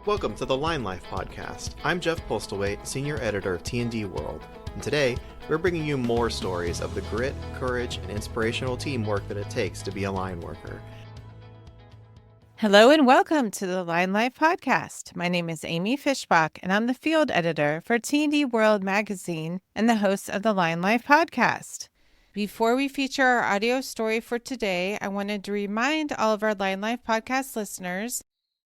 Welcome to the Line Life Podcast. I'm Jeff Postlethwaite, Senior Editor of T&D World, and today we're bringing you more stories of the grit, courage, and inspirational teamwork that it takes to be a line worker. Hello and welcome to the Line Life Podcast. My name is Amy Fishbach, and I'm the field editor for T&D World magazine and the host of the Line Life Podcast. Before we feature our audio story for today, I wanted to remind all of our Line Life Podcast listeners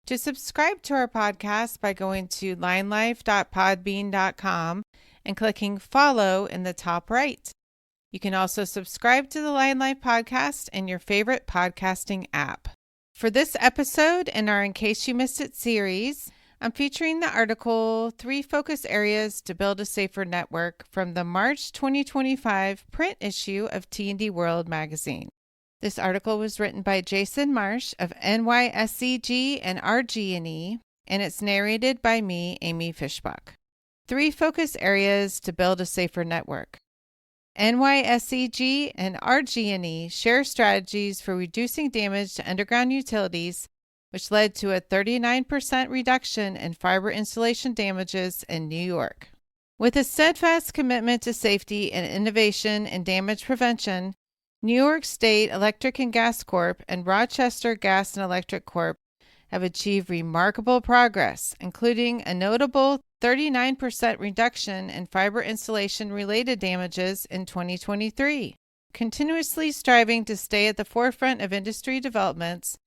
to subscribe to our podcast by going to linelife.podbean.com and clicking follow in the top right. You can also subscribe to the Line Life Podcast in your favorite podcasting app. For this episode in our In Case You Missed It series, I'm featuring the article 3 Focus Areas to Build a Safer Network from the March 2025 print issue of T&D World magazine. This article was written by Jason Marsh of NYSCG and RG&E, and it's narrated by me, Amy Fishbach. 3 focus areas to build a safer network. NYSCG and RG&E share strategies for reducing damage to underground utilities, which led to a 39% reduction in fiber installation damages in New York. With a steadfast commitment to safety and innovation in damage prevention, New York State Electric and Gas Corp. And Rochester Gas and Electric Corp. Have achieved remarkable progress, including a notable 39% reduction in fiber installation-related damages in 2023. Continuously striving to stay at the forefront of industry developments,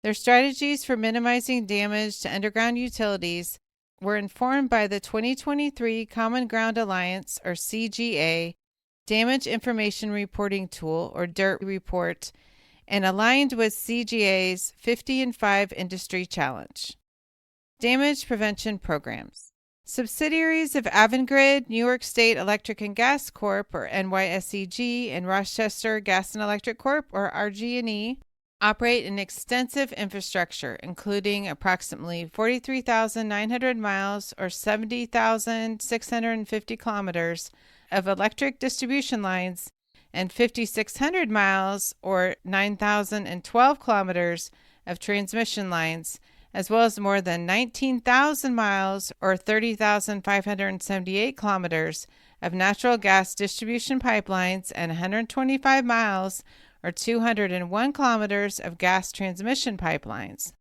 their strategies for minimizing damage to underground utilities were informed by the 2023 Common Ground Alliance, or CGA, Damage Information Reporting Tool, or DIRT report, and aligned with CGA's 50 in 5 Industry Challenge. Damage Prevention Programs. Subsidiaries of Avangrid, New York State Electric and Gas Corp., or NYSCG, and Rochester Gas and Electric Corp., or RG&E, operate an extensive infrastructure, including approximately 43,900 miles, or 70,650 kilometers, of electric distribution lines and 5,600 miles or 9,012 kilometers of transmission lines, as well as more than 19,000 miles or 30,578 kilometers of natural gas distribution pipelines and 125 miles or 201 kilometers of gas transmission pipelines.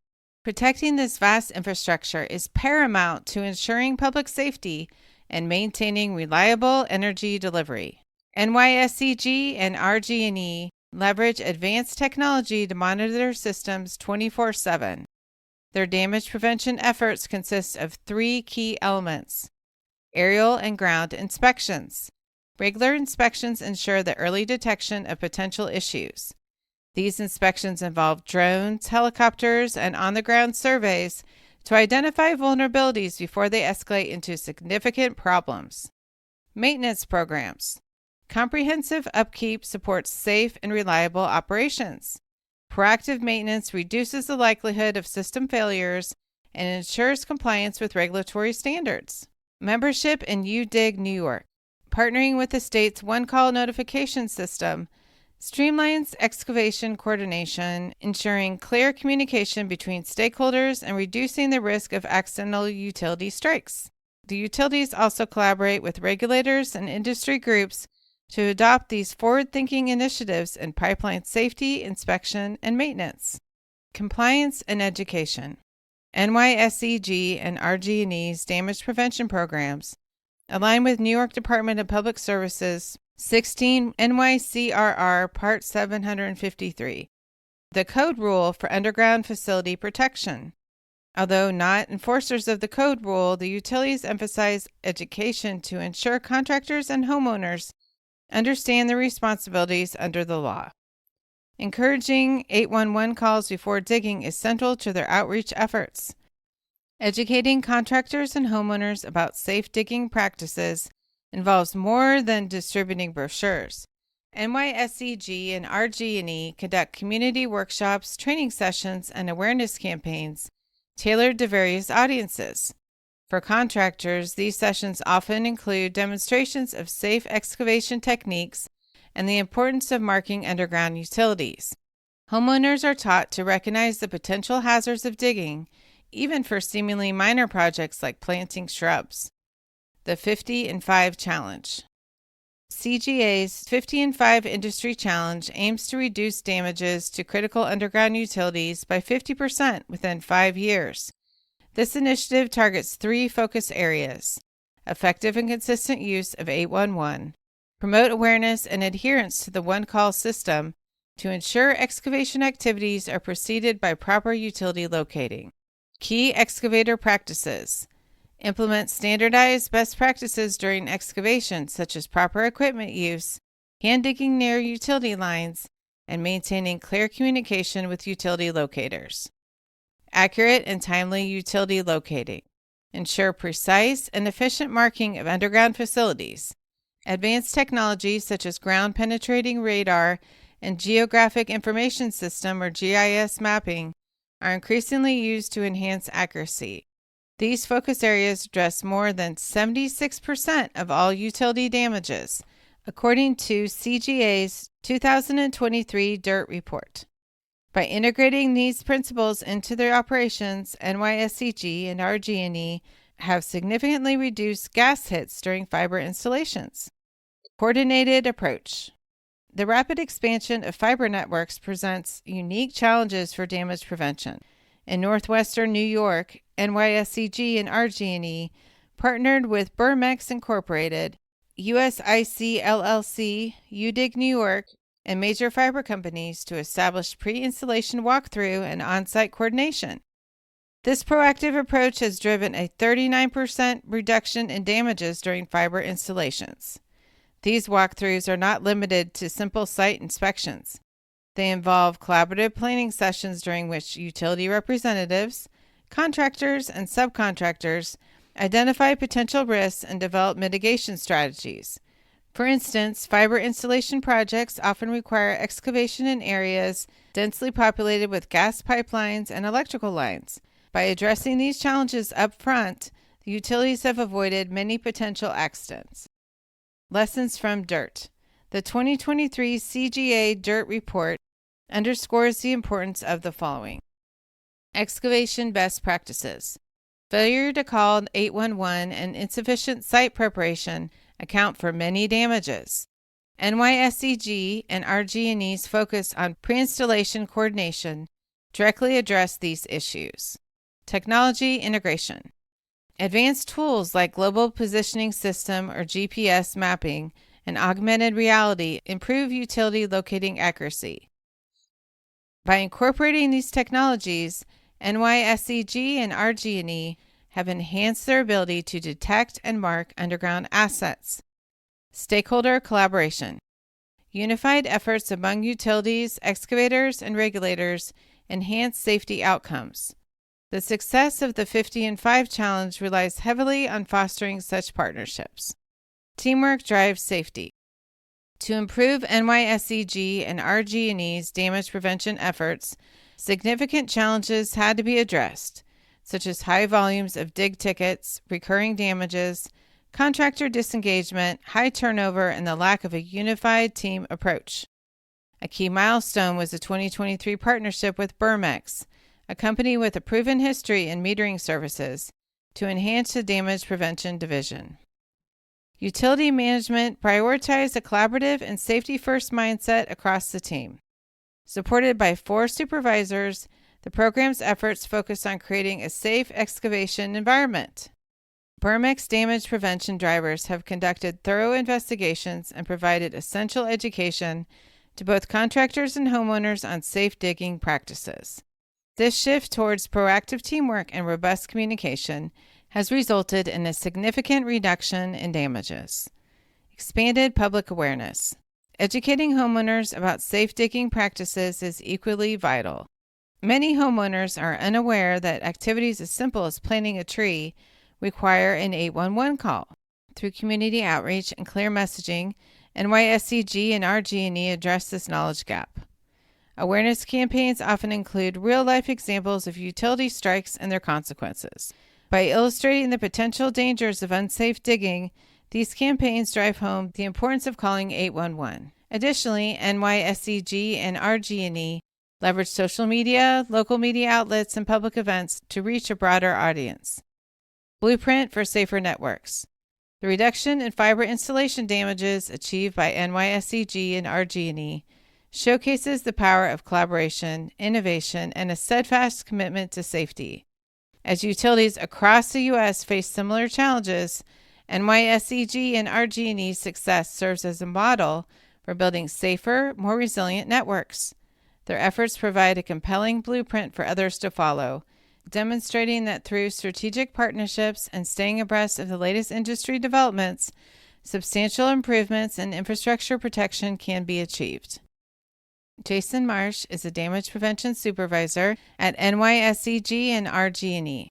Protecting this vast infrastructure is paramount to ensuring public safety and maintaining reliable energy delivery. NYSCG and RG&E leverage advanced technology to monitor their systems 24/7. Their damage prevention efforts consist of 3 key elements: aerial and ground inspections. Regular inspections ensure the early detection of potential issues. These inspections involve drones, helicopters, and on-the-ground surveys to identify vulnerabilities before they escalate into significant problems. Maintenance programs. Comprehensive upkeep supports safe and reliable operations. Proactive maintenance reduces the likelihood of system failures and ensures compliance with regulatory standards. Membership in UDIG New York. Partnering with the state's one-call notification system streamlines excavation coordination, ensuring clear communication between stakeholders and reducing the risk of accidental utility strikes. The utilities also collaborate with regulators and industry groups to adopt these forward-thinking initiatives in pipeline safety, inspection, and maintenance. Compliance and education. NYSCG and RG&E's damage prevention programs align with New York Department of Public Services 16 NYCRR Part 753, the code rule for underground facility protection. Although not enforcers of the code rule, the utilities emphasize education to ensure contractors and homeowners understand their responsibilities under the law. Encouraging 811 calls before digging is central to their outreach efforts. Educating contractors and homeowners about safe digging practices involves more than distributing brochures. NYSCG and RG&E conduct community workshops, training sessions, and awareness campaigns tailored to various audiences. For contractors, these sessions often include demonstrations of safe excavation techniques and the importance of marking underground utilities. Homeowners are taught to recognize the potential hazards of digging, even for seemingly minor projects like planting shrubs. The 50 and 5 Challenge. CGA's 50 and 5 Industry Challenge aims to reduce damages to critical underground utilities by 50% within 5 years. This initiative targets 3 focus areas: effective and consistent use of 811, promote awareness and adherence to the one-call system to ensure excavation activities are preceded by proper utility locating. Key excavator practices: implement standardized best practices during excavation, such as proper equipment use, hand digging near utility lines, and maintaining clear communication with utility locators. Accurate and timely utility locating. Ensure precise and efficient marking of underground facilities. Advanced technologies such as ground penetrating radar and Geographic Information System, or GIS mapping, are increasingly used to enhance accuracy. These focus areas address more than 76% of all utility damages, according to CGA's 2023 DIRT report. By integrating these principles into their operations, NYSCG and RG&E have significantly reduced gas hits during fiber installations. Coordinated approach. The rapid expansion of fiber networks presents unique challenges for damage prevention. In northwestern New York, NYSCG and RG&E partnered with Burmex Incorporated, USIC LLC, UDIG New York, and major fiber companies to establish pre-installation walkthrough and on-site coordination. This proactive approach has driven a 39% reduction in damages during fiber installations. These walkthroughs are not limited to simple site inspections. They involve collaborative planning sessions during which utility representatives, contractors, and subcontractors identify potential risks and develop mitigation strategies. For instance, fiber installation projects often require excavation in areas densely populated with gas pipelines and electrical lines. By addressing these challenges up front, the utilities have avoided many potential accidents. Lessons from DIRT. The 2023 CGA DIRT report underscores the importance of the following. Excavation best practices. Failure to call 811 and insufficient site preparation account for many damages. NYSCG and RG&E's focus on pre-installation coordination directly address these issues. Technology integration. Advanced tools like Global Positioning System, or GPS mapping, and augmented reality improve utility locating accuracy. By incorporating these technologies, NYSCG and RG&E have enhanced their ability to detect and mark underground assets. Stakeholder collaboration. Unified efforts among utilities, excavators, and regulators enhance safety outcomes. The success of the 50 and 5 Challenge relies heavily on fostering such partnerships. Teamwork drives safety. To improve NYSCG and RG&E's damage prevention efforts, significant challenges had to be addressed, such as high volumes of dig tickets, recurring damages, contractor disengagement, high turnover, and the lack of a unified team approach. A key milestone was the 2023 partnership with Burmex, a company with a proven history in metering services, to enhance the damage prevention division. Utility management prioritized a collaborative and safety-first mindset across the team. Supported by 4 supervisors, the program's efforts focused on creating a safe excavation environment. Burmex damage prevention drivers have conducted thorough investigations and provided essential education to both contractors and homeowners on safe digging practices. This shift towards proactive teamwork and robust communication has resulted in a significant reduction in damages. Expanded public awareness. Educating homeowners about safe digging practices is equally vital. Many homeowners are unaware that activities as simple as planting a tree require an 811 call. Through community outreach and clear messaging, NYSCG and RG&E address this knowledge gap. Awareness campaigns often include real-life examples of utility strikes and their consequences. By illustrating the potential dangers of unsafe digging, these campaigns drive home the importance of calling 811. Additionally, NYSCG and RG&E Leverage social media, local media outlets, and public events to reach a broader audience. Blueprint for safer networks. The reduction in fiber installation damages achieved by NYSEG and RG&E showcases the power of collaboration, innovation, and a steadfast commitment to safety. As utilities across the U.S. face similar challenges, NYSEG and RG&E's success serves as a model for building safer, more resilient networks. Their efforts provide a compelling blueprint for others to follow, demonstrating that through strategic partnerships and staying abreast of the latest industry developments, substantial improvements in infrastructure protection can be achieved. Jason Marsh is a damage prevention supervisor at NYSEG and RG&E.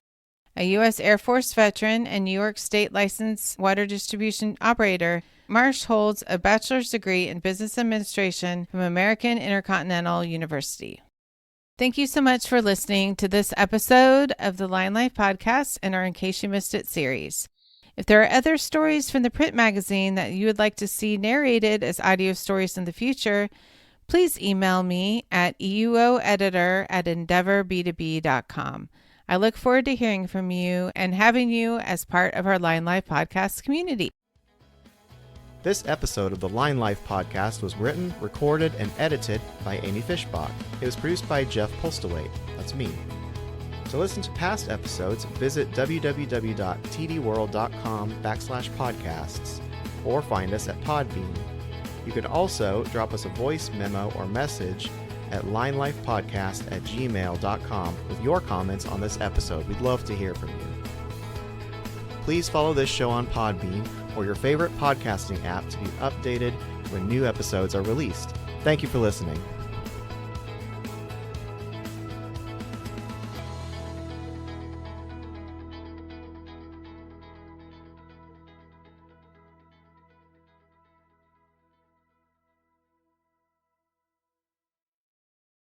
A U.S. Air Force veteran and New York State licensed water distribution operator, Marsh holds a bachelor's degree in business administration from American Intercontinental University. Thank you so much for listening to this episode of the Line Life Podcast and our In Case You Missed It series. If there are other stories from the print magazine that you would like to see narrated as audio stories in the future, please email me at euoeditor@endeavorb2b.com. I look forward to hearing from you and having you as part of our Line Life Podcast community. This episode of the Line Life Podcast was written, recorded, and edited by Amy Fishbach. It was produced by Jeff Postlewaite. That's me. To listen to past episodes, visit www.tdworld.com/podcasts or find us at Podbean. You can also drop us a voice memo or message at linelifepodcast@gmail.com with your comments on this episode. We'd love to hear from you. Please follow this show on Podbean or your favorite podcasting app to be updated when new episodes are released. Thank you for listening.